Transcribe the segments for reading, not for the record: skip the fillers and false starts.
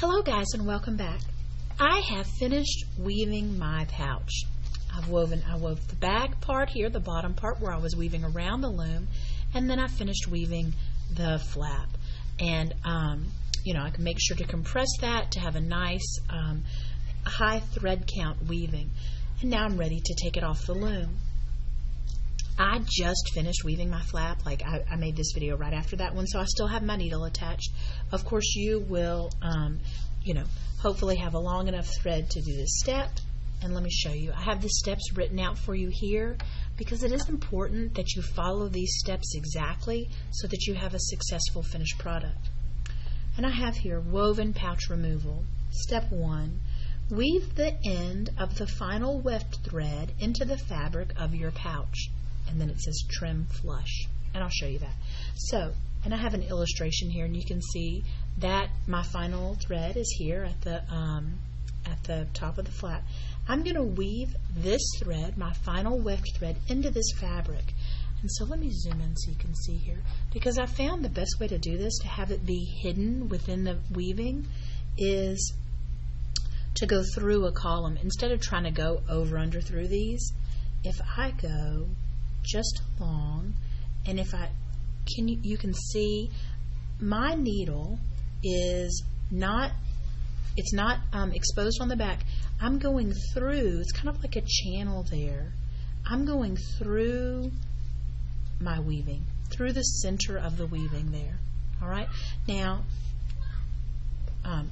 Hello guys and welcome back. I have finished weaving my pouch. I wove the back part here, the bottom part where I was weaving around the loom, and then I finished weaving the flap. And I can make sure to compress that to have a nice high thread count weaving. And now I'm ready to take it off the loom. I just finished weaving my flap. I made this video right after that one, so I still have my needle attached. Of course, you will, hopefully have a long enough thread to do this step. And let me show you. I have the steps written out for you here because it is important that you follow these steps exactly so that you have a successful finished product. And I have here woven pouch removal. Step 1. Weave the end of the final weft thread into the fabric of your pouch. And then it says trim flush, and I'll show you that. So, and I have an illustration here, and you can see that my final thread is here at the top of the flap. I'm going to weave this thread, my final weft thread, into this fabric. And so let me zoom in so you can see here, because I found the best way to do this, to have it be hidden within the weaving, is to go through a column instead of trying to go over under through these. If I go just along, and if you can see my needle is not, it's not exposed on the back. I'm going through, it's kind of like a channel there. I'm going through my weaving, through the center of the weaving there. All right, now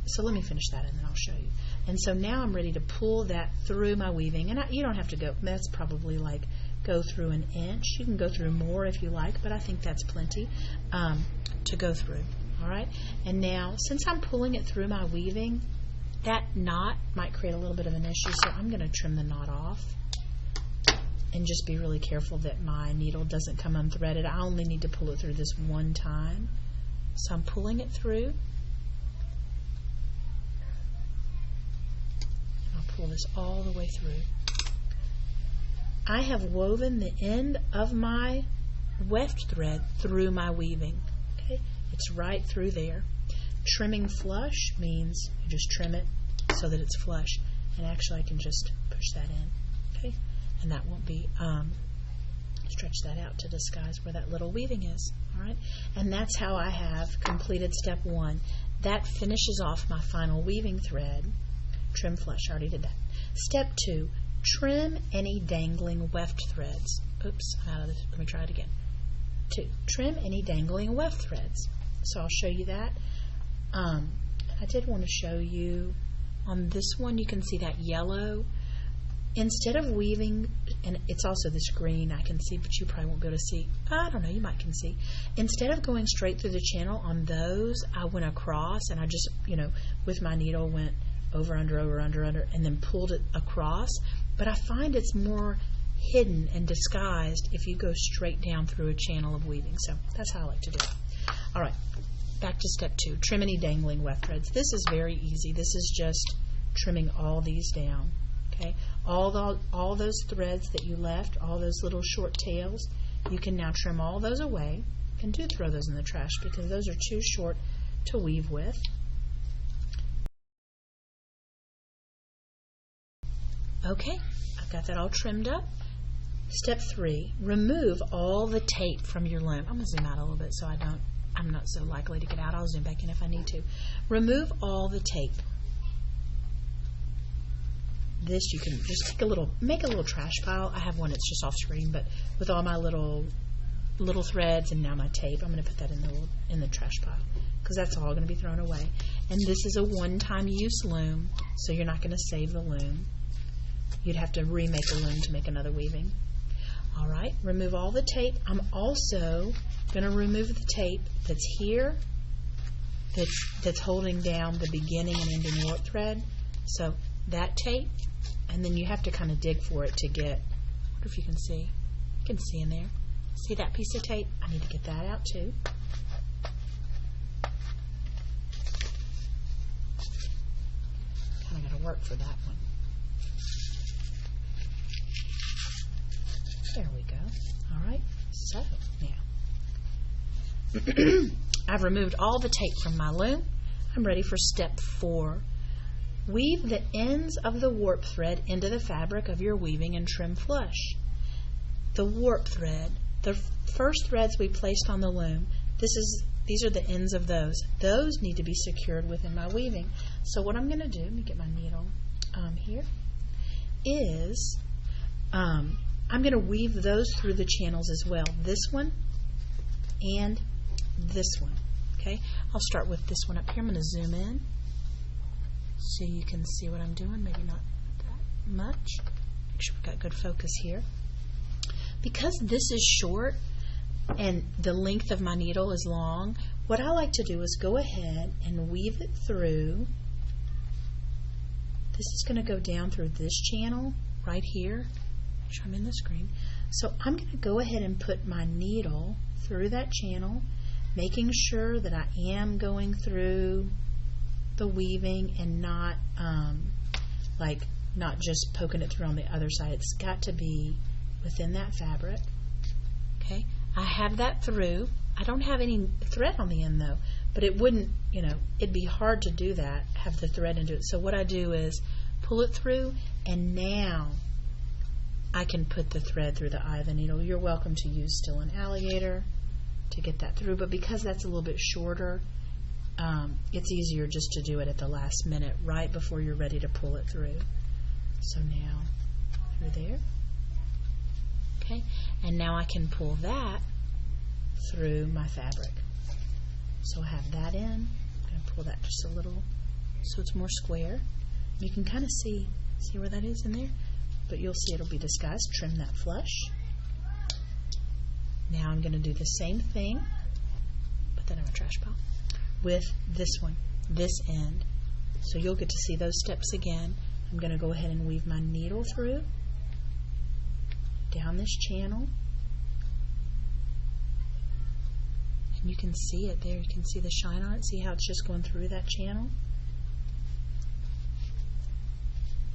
so let me finish that and then I'll show you. And so now I'm ready to pull that through my weaving, and you don't have to go, that's probably like go through an inch. You can go through more if you like, but I think that's plenty to go through. All right, and now since I'm pulling it through my weaving, that knot might create a little bit of an issue, so I'm going to trim the knot off and just be really careful that my needle doesn't come unthreaded. I only need to pull it through this one time. So I'm pulling it through. I'll pull this all the way through. I have woven the end of my weft thread through my weaving. Okay, it's right through there. Trimming flush means you just trim it so that it's flush. And actually I can just push that in. Okay, and that won't be stretch that out to disguise where that little weaving is. All right, and that's how I have completed step 1. That finishes off my final weaving thread. Trim flush, I already did that. Step 2. Trim any dangling weft threads. Oops, I'm out of this. Let me try it again. 2. Trim any dangling weft threads. So I'll show you that. I did want to show you on this one, you can see that yellow. Instead of weaving, and it's also this green I can see, but you probably won't be able to see. I don't know, you might can see. Instead of going straight through the channel on those, I went across and I just, with my needle went over, under, and then pulled it across. But I find it's more hidden and disguised if you go straight down through a channel of weaving. So that's how I like to do it. All right, back to step 2. Trim any dangling weft threads. This is very easy. This is just trimming all these down. Okay, all those threads that you left, all those little short tails, you can now trim all those away. And do throw those in the trash because those are too short to weave with. Okay, I've got that all trimmed up. Step 3, remove all the tape from your loom. I'm going to zoom out a little bit so I'm not so likely to get out. I'll zoom back in if I need to. Remove all the tape. This you can just make a little trash pile. I have one that's just off screen, but with all my little threads and now my tape, I'm going to put that in the trash pile because that's all going to be thrown away. And this is a one-time use loom, so you're not going to save the loom. You'd have to remake a loom to make another weaving. All right, remove all the tape. I'm also going to remove the tape that's here, that's holding down the beginning and ending warp thread. So that tape, and then you have to kind of dig for it to get, I wonder if you can see. You can see in there. See that piece of tape? I need to get that out too. Kind of got to work for that one. There we go. All right, so now I've removed all the tape from my loom. I'm ready for step 4. Weave the ends of the warp thread into the fabric of your weaving and trim flush. The warp thread, the first threads we placed on the loom, these are the ends of those. Those need to be secured within my weaving. So what I'm going to do, let me get my needle here, is I'm going to weave those through the channels as well. This one and this one. Okay, I'll start with this one up here. I'm going to zoom in so you can see what I'm doing. Maybe not that much. Make sure we've got good focus here. Because this is short and the length of my needle is long, what I like to do is go ahead and weave it through. This is going to go down through this channel right here. Make sure I'm in the screen. So I'm going to go ahead and put my needle through that channel, making sure that I am going through the weaving and not not just poking it through on the other side. It's got to be within that fabric. Okay, I have that through. I don't have any thread on the end though, but it wouldn't, it'd be hard to do that, have the thread into it. So what I do is pull it through, and now I can put the thread through the eye of the needle. You're welcome to use still an alligator to get that through, but because that's a little bit shorter, it's easier just to do it at the last minute, right before you're ready to pull it through. So now through there. Okay, and now I can pull that through my fabric. So I have that in. I'm going to pull that just a little so it's more square. You can kind of see where that is in there, but you'll see it'll be disguised. Trim that flush. Now I'm going to do the same thing, put that in my trash pile, with this one, this end. So you'll get to see those steps again. I'm going to go ahead and weave my needle through, down this channel. And you can see it there. You can see the shine on it. See how it's just going through that channel?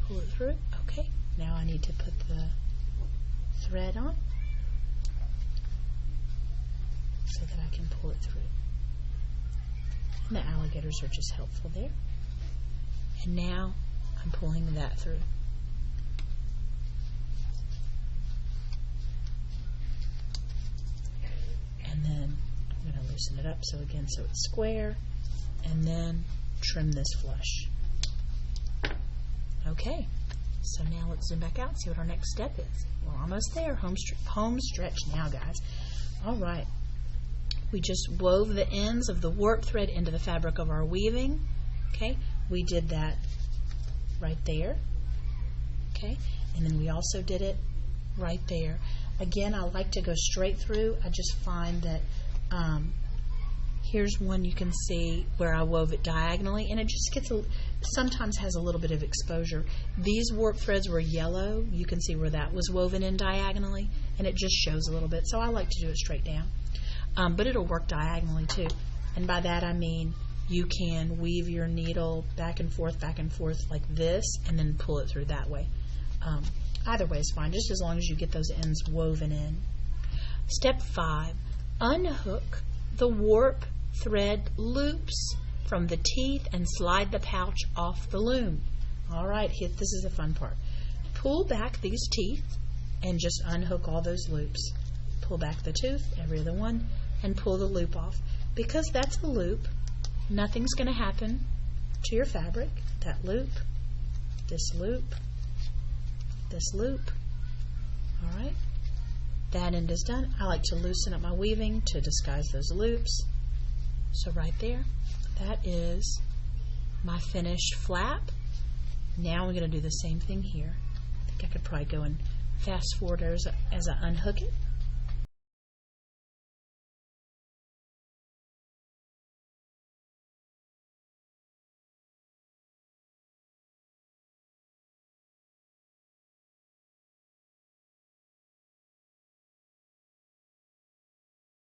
Pull it through. Okay. Now I need to put the thread on so that I can pull it through. And the alligators are just helpful there. And now I'm pulling that through. And then I'm going to loosen it up so it's square, and then trim this flush. Okay, so now let's zoom back out and see what our next step is. We're almost there. Home stretch now, guys. All right. We just wove the ends of the warp thread into the fabric of our weaving. Okay, we did that right there. Okay, and then we also did it right there. Again, I like to go straight through. I just find that here's one you can see where I wove it diagonally, and it just gets sometimes has a little bit of exposure. These warp threads were yellow. You can see where that was woven in diagonally, and it just shows a little bit. So I like to do it straight down. But it'll work diagonally too. And by that I mean you can weave your needle back and forth like this, and then pull it through that way. Either way is fine, just as long as you get those ends woven in. Step 5, unhook the warp thread loops from the teeth and slide the pouch off the loom. All right, this is the fun part. Pull back these teeth and just unhook all those loops. Pull back the tooth, every other one, and pull the loop off. Because that's a loop, nothing's going to happen to your fabric. That loop, this loop, this loop. All right, that end is done. I like to loosen up my weaving to disguise those loops. So right there, that is my finished flap. Now we're going to do the same thing here. I think I could probably go and fast forward as I unhook it.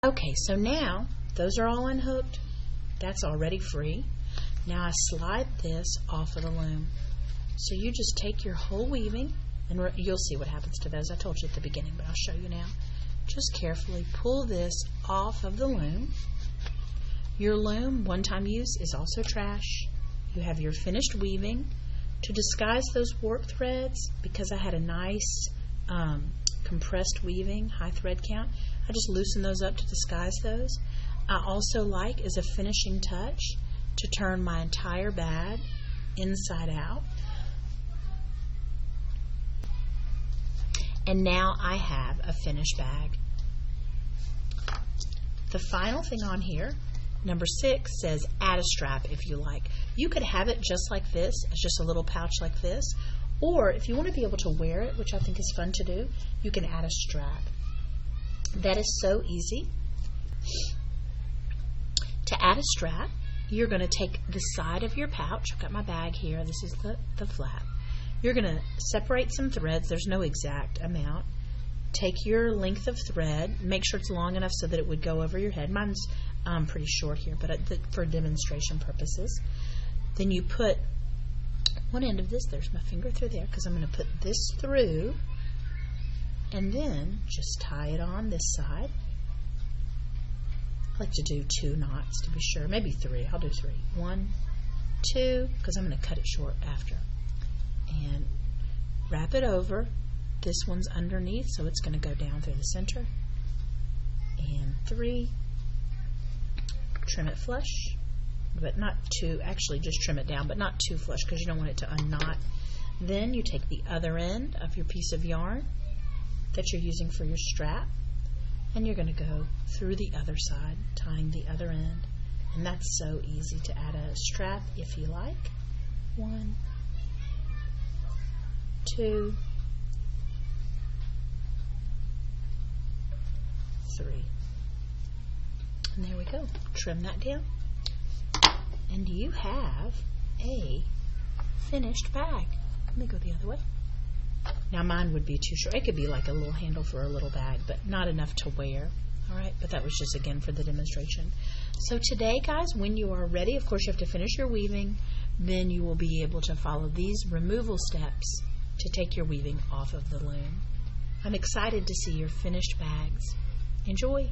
Okay, so now those are all unhooked. That's already free. Now I slide this off of the loom. So you just take your whole weaving, and you'll see what happens to those. I told you at the beginning, but I'll show you now. Just carefully pull this off of the loom. Your loom, one-time use, is also trash. You have your finished weaving. To disguise those warp threads, because I had a nice compressed weaving, high thread count, I just loosen those up to disguise those. I also like, as a finishing touch, to turn my entire bag inside out. And now I have a finished bag. The final thing on here, number 6, says add a strap if you like. You could have it just like this, as just a little pouch like this, or if you want to be able to wear it, which I think is fun to do, you can add a strap. That is so easy. To add a strap, you're going to take the side of your pouch. I've got my bag here. This is the flap. You're going to separate some threads. There's no exact amount. Take your length of thread. Make sure it's long enough so that it would go over your head. Mine's pretty short here, but for demonstration purposes. Then you put one end of this, there's my finger through there, because I'm going to put this through, and then just tie it on this side. I like to do 2 knots to be sure, maybe 3. I'll do 3. 1, 2, because I'm going to cut it short after. And wrap it over. This one's underneath, so it's going to go down through the center. And 3. Trim it flush, but not too, actually just trim it down, but not too flush because you don't want it to unknot. Then you take the other end of your piece of yarn that you're using for your strap, and you're going to go through the other side, tying the other end. And that's so easy to add a strap if you like. 1, 2, 3. And there we go. Trim that down. And you have a finished bag. Let me go the other way. Now mine would be too short. It could be like a little handle for a little bag, but not enough to wear. Alright, but that was just again for the demonstration. So today, guys, when you are ready, of course you have to finish your weaving, then you will be able to follow these removal steps to take your weaving off of the loom. I'm excited to see your finished bags. Enjoy!